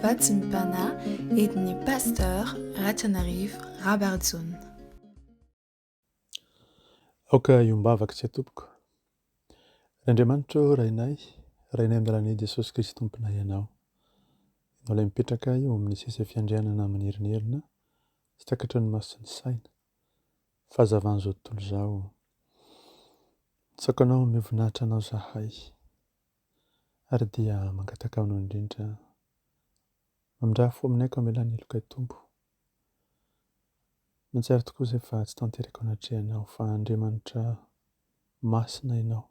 Mahafaty mipana entin'i Pasteur RATIANARIVO Rabarijaona. Aoka iombavaka tsy atompoko. Andriamanitra rainay amin'ny dalan'i Jesosy Kristy tomponay ianao. Ianao ilay mipetraka eo amin'ny seza fiandrianana manerinerina sy takatry ny maso sy ny saina. Fahazavan'izao tontolo izao. Tsakanao mivoninahitra anao zahay. Ary dia mangataka aminao indrindra. Mamindra fo aminay ka amelan'ny heloka Tompo. Mahatsiaro tokoa izay fa tsy tanteraka ao anatrehanao fa Andriamanitra masina ianao.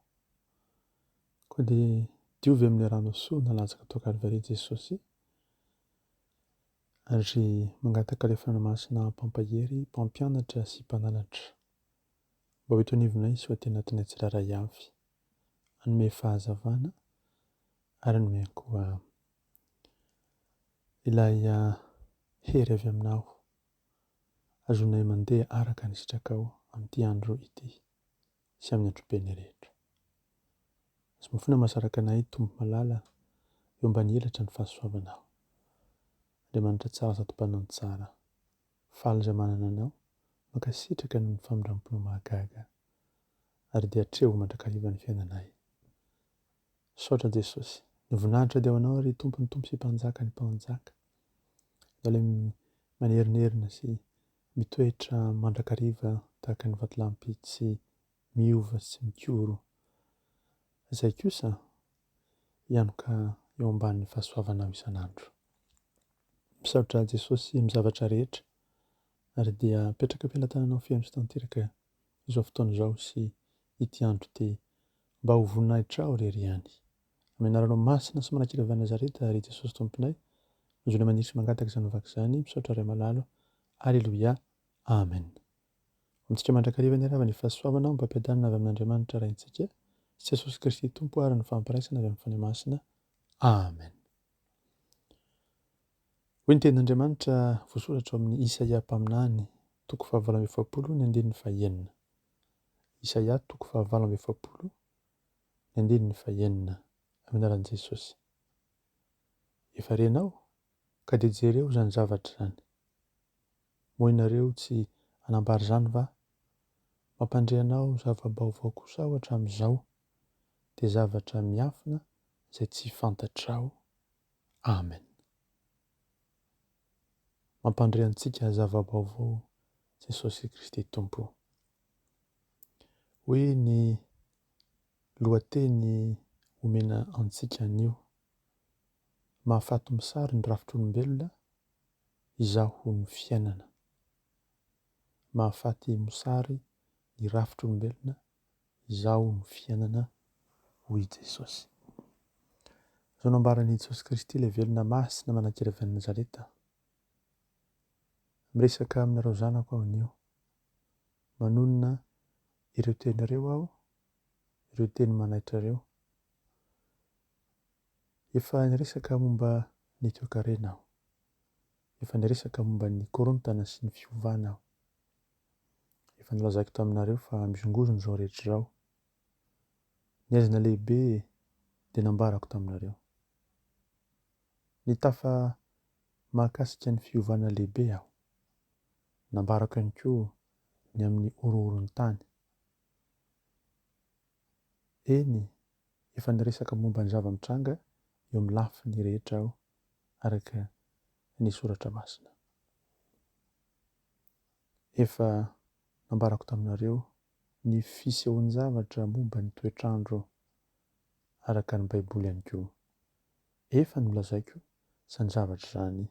Koa dia diovy amin'ny rano soa nalatsaka tao Kalvaria Jesosy. Ary mangataka ilay fanamasina mpampahery, mpampianatra sy mpananatra. Mba ho itonivonay sy ho atỳ anatinay tsiraray avy. Hanome fahazavana ary hanome koa ilay hery avy aminao. Azonay mandeha araka ny sitrakao amin'ity andro ity sy amin'ny androm-peny rehetra. Sy mafina masaraka anay tombo malala eo ambany helatra ny fahasoavanao. Andriamanitra tsara sady mpanao tsara. Faly izay manana anao, mankasitraka ny famindram-pona mahagaga ary dia hatreo mandrakariva ny fiainanay. Saotra Jesosy, ny voninahitra dia ho anao ary tompony tompo sy mpanjaka ny mpanjaka. Ilay manerinerina sy mitoetra mandrakariva tahaka ny vatolampy tsy miova sy mikoro. Izay kosa hianoka eo ambanin'ny fahasoavanao isan'andro. Misaotra Jesosy amin'ny zavatra rehetra ary dia petraka am-pelatananao fiaino sy tanteraka izao fotoana izao sy ity andro ity mba ho voninahitra ao irery ihany. Amin'ny anaranao masina sy manankira Nazareta ary Jesosy tomponay, azonay maniry mangataka izany vaky izany, misaotra iray malalo. Alleluia. Amen. Amintsika mandrakariva ny arava ny fahasoavana mba ampiadanana avy amin'Andriamanitra raintsika sy Jesosy Kristy tompo ary ny fampiraisana avy amin'ny fanahy masina. Amen. Hoy ny tenin'Andriamanitra voasoratra amin'ny Isaia mpaminany toko 7 ny andininy 9. Isaia toko 7 ny andininy 9 amin'ny anaran'i Jesosy. Efa renao ka dia jereo izany zavatra izany. Moa ianareo tsy hanambary izany va? Mampandre anao zava-baovao kosa aho hatramin'izao dia zavatra miafina izay tsy fantatrao. Amen. Mampandre antsika zava-baovao Jesosy Kristy Tompo. Hoe ny lohateny omena antsika anio. Mahafaty mosary ny rafitr'olombelona, Izaho ny fiainana. Mahafaty mosary ny rafitr'olombelona, Izaho ny fiainana, hoy Jesosy. Izao nambaran'i Jesosy Kristy ilay velona masina manankira avy any Nazareta. Miresaka aminareo zanako aho anio. Manonona ireo tenireo aho, ireo teny manaitra ireo. Efa niresaka momba ny toe-karena aho. Efa niresaka momba ny korontana sy ny fiovana aho. Efa nilazaiko taminareo fa misongozona izao rehetra izao. Ny haizina lehibe dia nambarako taminareo. Ny tafa mahakasika ny fiovana lehibe aho. Nambarako ihany koa ny amin'ny horohoron'ny tany. Eny, efa niresaka momba ny zava-mitranga eo amin'ny lafiny rehetra aho araka ny soratra masina. Efa nambarako taminareo ny fisehoan-javatra momba ny toetrandro araka ny Baiboly ihany koa. Efa nolazaiko izany zavatra izany.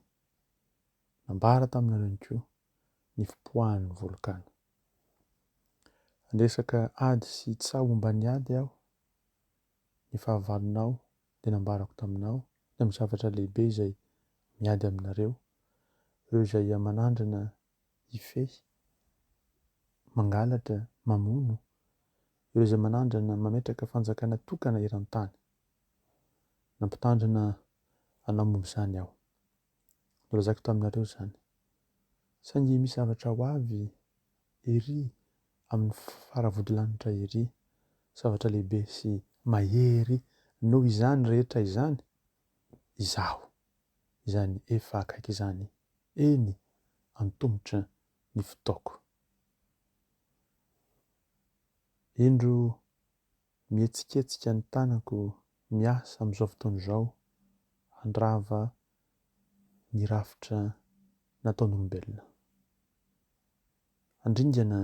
Nambara taminareo ihany koa ny fipoahan'ny volkana. Niresaka ady sy tsaho momba ny ady aho. Ny fahavalonao dia nambarako taminao ny amin'ny zavatra lehibe izay miady aminareo. Ireo izay manandrana hifehy, mangalatra, mamono. Ireo izay manandrana mametraka fanjakana tokana eran-tany. Nampitandrina hanamory izany aho. Nolazaiko taminareo izany. Saingy misy zavatra ho avy ery amin'ny faravodilanitra ery, zavatra lehibe sy mahery noho izany rehetra izany, Izaho. izany efa akaiky izany eny antombotra ny fotoako. Indro mihetsiketsika ny tanako miasa amin'izao fotoana izao handrava ny rafitra nataon'olombelona. Handringana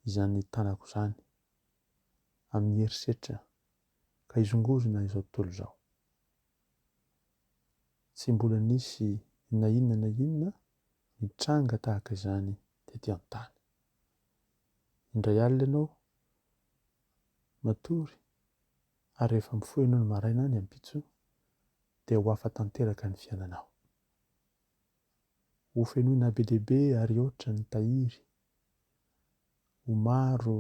izany tanako izany amin'ny herisetra ka izongozona izao tontolo izao. Tsy mbola nisy na inona mitranga tahaka izany tetỳ an-tany. Indray alina ianao matory ary rehefa mifoha ianao ny maraina any ampitso dia ho hafa tanteraka ny fiainanao. Ho fenoina be dehibe ary oatra ny tahiry. Ho maro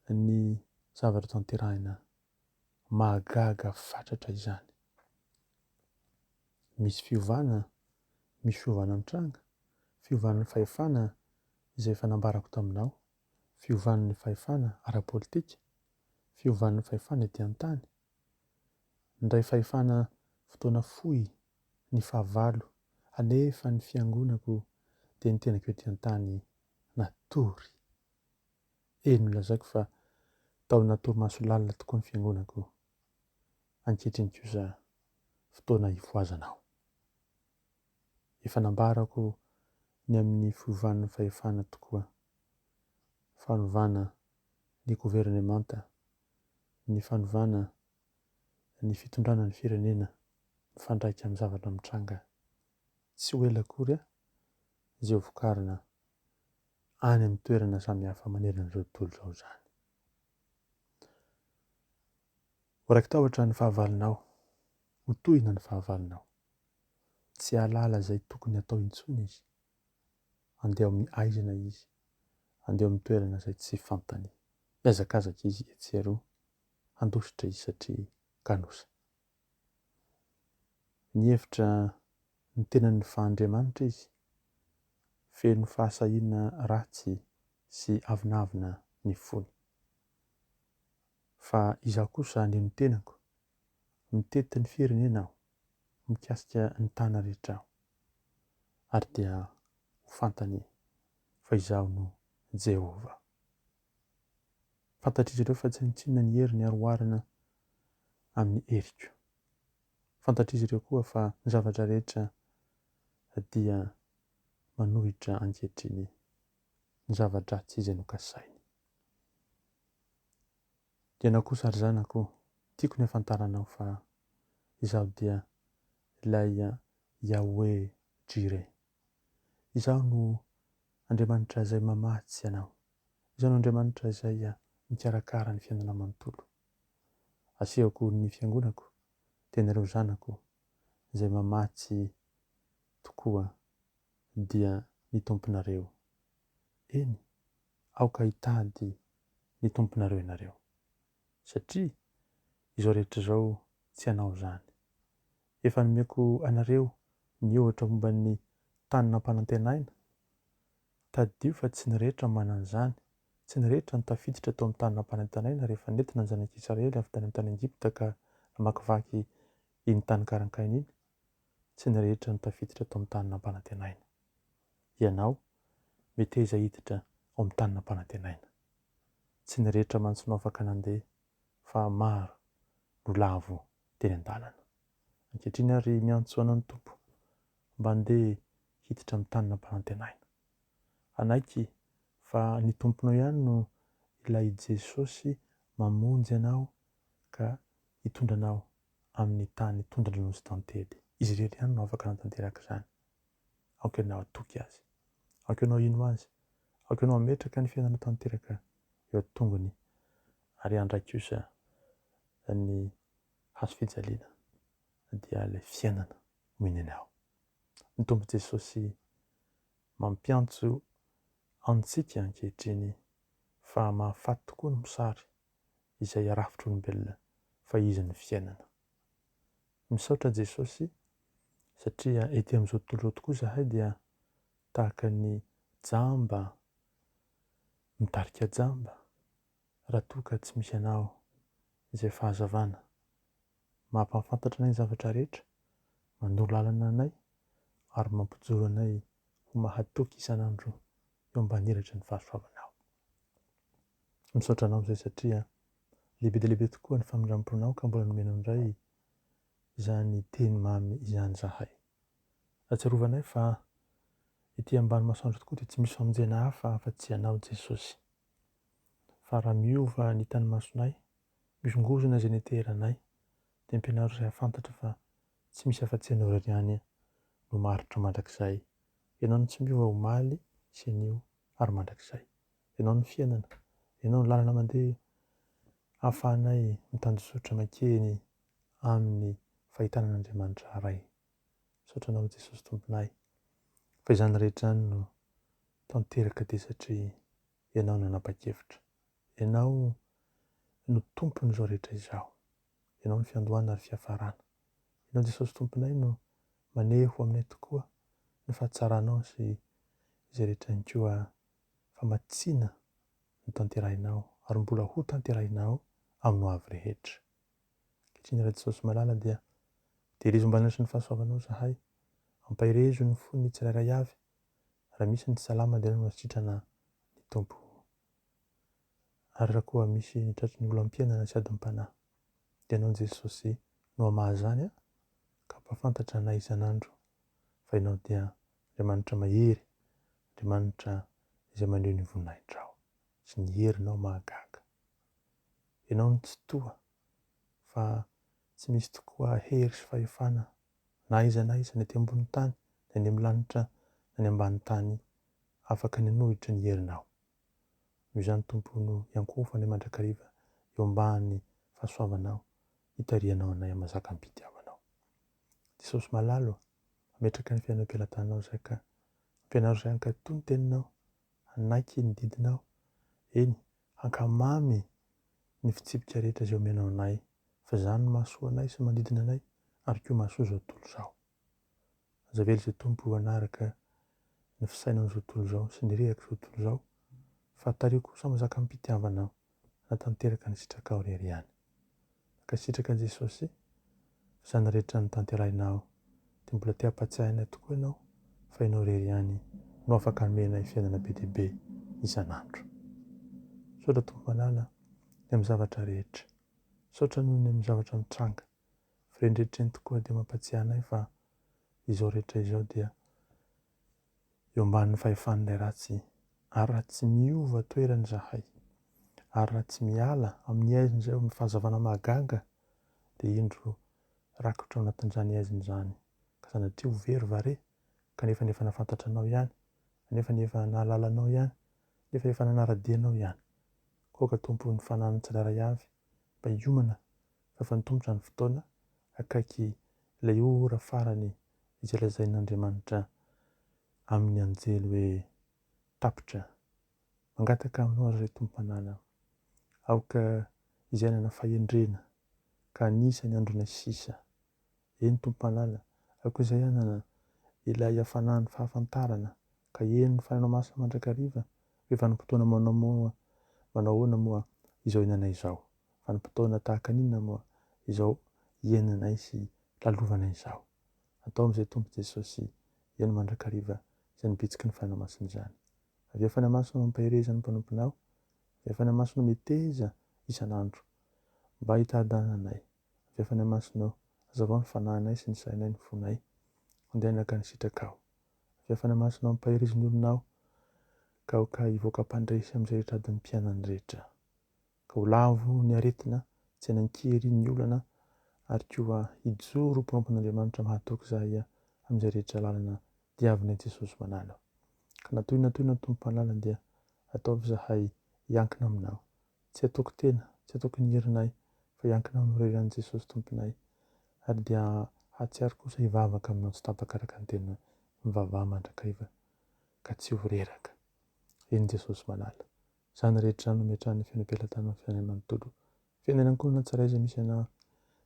ny zavatra tanterahina mahagaga fatratra izany. Misy fiovana mitranga, fiovanan'ny fahefana izay efa nambarako taminao, fiovanan'ny fahefana ara-politika, fiovanan'ny fahefana etỳ an-tany, indray fahefana fotoana fohy, ny fahavalo, anefa ny fiangonako dia ny tenako etỳ an-tany natory. Eny nolazaiko fa tao natory maso lalina tokoa ny fiangonako, ankehitriny kosa fotoana hivoazanao. Efa nambarako ny amin'ny fiovanan'ny fahefana tokoa, fanovana ny gouvernemanta, ny fanovana ny fitondrana ny firenena mifandraika amin'ny zavatra mitranga tsy ho ela akory izay ho vokarina any amin'ny toerana samihafa manerana izao tontolo izao izany. Ho raiki-tahotra ny fahavalonao, ho tohina ny fahavalonao. Tsy ahalala izay tokony atao intsony izy. Andeha amin'ny aizana izy, andeha amin'ny toerana izay tsy fantany. Hiazakazaka izy etsy eroa, handositra izy satria ganosa. Ny hevitra ny tenan'ny Fahandriamanitra izy, feno fahasahiana ratsy sy avinavina ny fony. Fa izaho kosa ny tenako, mitety ny firenena aho, mikasika ny tana rehetra aho, ary dia ho fantany fa izaho no Jehova. Fantatr'izy ireo fa tsy nitsinona ny hery ny aroharina amin'ny heriko. Fantatr'izy ireo koa fa ny zavatra rehetra dia manohitra ankehitriny ny zavatra tsy izay nokasainy. Ianao kosa ary zanako, tiako ny hafantaranao fa izaho dia ilay Yahweh Jireh. Izaho no Andriamanitra izay mamatsy ianao. Izaho no Andriamanitra izay mikarakara ny fiainana manontolo. Asehoko ny fiangonako dia nareo zanako izay mamatsy tokoa dia ny tomponareo. Eny, aoka hitady ny tomponareo ianareo. Satria izao rehetra izao tsy anao izany. Efa nomeko anareo ny ohatra momba ny tany nampanantenaina. Taddio fa tsy ny rehetra manana izany, tsy ny rehetra no tafiditra tao amin'ny tany nampanantenaina rehefa nentina ny zanak'Israely avy tany amin'ny tany Egypta ka namakivaky iny tany karankaina iny. Tsy ny rehetra no tafiditra tao amin'ny tany nampanantenaina. Ianao mety aiza hiditra ao amin'ny tany nampanantenaina. Tsy ny rehetra mantsy no afaka nandeha, fa maro no lavo teny an-dalana. Ankehitriny ary miantso anao ny Tompo mba handeha hiditra amin'ny tany nampanantenaina. Anaiky fa ny tomponao ihany no ilay Jesosy mamonjy anao ka hitondranao amin'ny tany tondranao sy tantely. Izy irery ihany no afaka natanteraka izany. Aoka ianao atoky azy, aoka ianao ino azy, aoka ianao ametraka ny fiainana tanteraka eo an-tongony ary handray kosa ny hazo fijaliana dia ilay fiainana mihiny anao. Ny Tompo Jesosy mampiantso antsika ankehitriny fa mahafaty tokoa ny mosary izay rafitr'olombelona fa izy ny fiainana. Misaotra Jesosy satria ety amin'izao tontolo izao tokoa izahay dia tahaka ny jamba, mitarika jamba raha toa ka tsy misy anao izay fahazavana mampahafantatra ny zavatra rehetra, mandoro lalana anay ary mampijoro anay ho mahatoky isan'andro eo amban'iratra ny fahasoavanao. Misaotra anao izay satria lehibe dia lehibe tokoa ny famindramponao ka mbola nomena indray izany teny mamy izany zahay. Ahatsiarovanay fa ety ambany masoandro tokoa dia tsy misy famonjena hafa afa-tsy anao Jesosy. Fa raha miova ny tany masonay, misongozona izay niteranay, dia ampianaro izay hafantatra fa tsy misy afa-tsy anao irery ihany no maritra mandrakizay. Ianao no tsy miova omaly sy anio ary mandrakizay. Ianao ny fiainana, ianao ny lalana mandeha ahafahanay mitanjozotra makeny amin'ny fahitana an'Andriamanitra iray. Misaotra anao Jesosy Tomponay, fa izany rehetra izany no tanteraka dia satria ianao no nanapa-kevitra. Ianao no tompon'izao rehetra izao. Ianao ny fiandohana ary fiafarana. Ianao Jesosy Tomponay no maneho aminay tokoa ny fahatsaranao sy izay rehetra ihany koa famatsiana ny tanterahinao ary mbola ho tanterahinao amin'ny avy rehetra. Ankehitriny raha Jesosy malala dia tehirizo mban'iratra ny fahasoavanao zahay, ampahirezo ny fon'ny tsirairay avy. Raha misy ny salama dia no masitrana ny tompo. Ary raha koa misy ny tratry ny olam-piainana sy adim-panahy, dia ianao Jesosy no hamahazany ka mpafantatra anay isan'andro fa ianao dia Andriamanitra mahery, Andriamanitra izay maneho ny voninahitra sy ny herinao mahagaga. Ianao no tsy toa fa tsy misy tokoa hery sy fahefana na aiza ny ety ambony tany, na ny amin'ny lanitra, na ny ambany tany afaka ny hanohitra ny herinao. Noho izany Tompo no iankofanay mandrakariva eo ambany fahasoavanao, hitarihanao anay amazaka ny mpitiavanao. Jesosy malalo, ametraka ny fiainana am-pelantananao izay ka ampianaro izay hankatoy ny teninao, hanaiky ny didinao, eny hankamamy ny fitsipika rehetra izay omenao anay, fa izany no mahasoa anay sy manodidina anay ary koa mahasoa izao tontolo izao. Aza velo izay Tompo hanaraka ny fisainana izao tontolo izao sy ny rehaka izao tontolo izao, fa tario kosa mazaka ny mpitiavanao na tanteraka ny sitraka irery ihany. Ka sitraka Jesosy, izany rehetra ny tanterahinao dia mbola te hampatsiahy anay tokoa ianao fa ianao irery ihany no afaka hanomenay fiainana be dia be isan'andro. Misaotra Tompo malala ny amin'ny zavatra rehetra. Misaotra noho ny amin'ny zavatra mitranga. Fa ireny rehetra ireny tokoa dia mampatsiahy anay fa izao rehetra izao dia eo ambanin'ny fahefan'ilay ratsy ary raha tsy miova toerany zahay, ary raha tsy miala amin'ny aiziny izay amin'ny fahazavana mahagaga, dia indro rakotra ao anatin'izany aiziny izany. Ka sanatria ho very vare, kanefa nefa nafantatra anao ihany, nefa nahalalanao ihany, nefa nanara-dianao ihany. Koa Tompo ny fanahiny tsirairay avy mba hiomana fa efa nitombotra ny fotoana akaiky ilay ora farany izay lazain'Andriamanitra amin'ny anjely hoe tapitra. Mangataka aminao ary Tompo manala, aoka izainana fahendrena ka anisany andronay sisa. Eny Tompo malala, aoka izay anana ilay hafanahany fahafantarana ka eny ny fananao masina mandrakariva hoe vanim-potoana manao ahoana moa izao iainanay izao, vanim-potoana tahaka an'inona moa izao iainanay sy lalovanay izao. Atao amin'izay Tompo Jesosy, iany mandrakariva izay nibitsiky ny fananao masina izany. Avy fananao masina mampahireza ny mpanomponao, avy fananao masina meteza isan'andro mba hitahadana anay. Avy fananao masina azavao ny fanahinay sy ny sainay, ny fonay andehanaka ny sitrakao. Avy fananao masina mampahireza ny olonao ka aoka hivoaka mpandresy amin'izay rehetra adiny mpiainany rehetra. Ka ho lavo ny aretina, tsy hanan-kery ny olana ary koa hijoro mpirompon'Andriamanitra mahatoky zahay amin'izay rehetra lalana diavinay Jesosy manala. Ka natoy Tompo malala dia ataovy zahay hiankina aminao. Tsy ataoko tena, tsy ataoko ny herinay fa hiankina aminao irery ihany Jesosy Tomponay, ary dia hatsiaro kosa hivavaka aminao tsy tapaka araka ny tena mivavaha mandrakariva ka tsy ho reraka. Eny Jesosy malala. Izany rehetra no metrahany fiainam-pelantanao ny fiainanay manontolo. Fiainana ankohonana tsirairay izay misy anao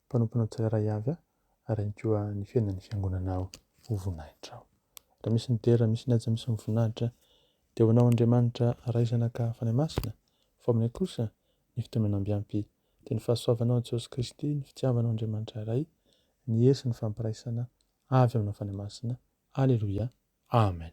mpanomponao tsirairay avy ary ihany koa ny fiainan'ny fiangonanao ho voninahitra ao. Raha misy ny dera, misy ny aja, misy ny voninahitra dia ho anao Andriamanitra raisana ka fanahy masina, fa aminay kosa ny fitomenam-biampy dia ny fahasoavanao Jesosy Kristy, ny fitiavanao Andriamanitra iray, ny hery sy ny fampiraisana avy amina fanahy masina. Alleluia. Amen.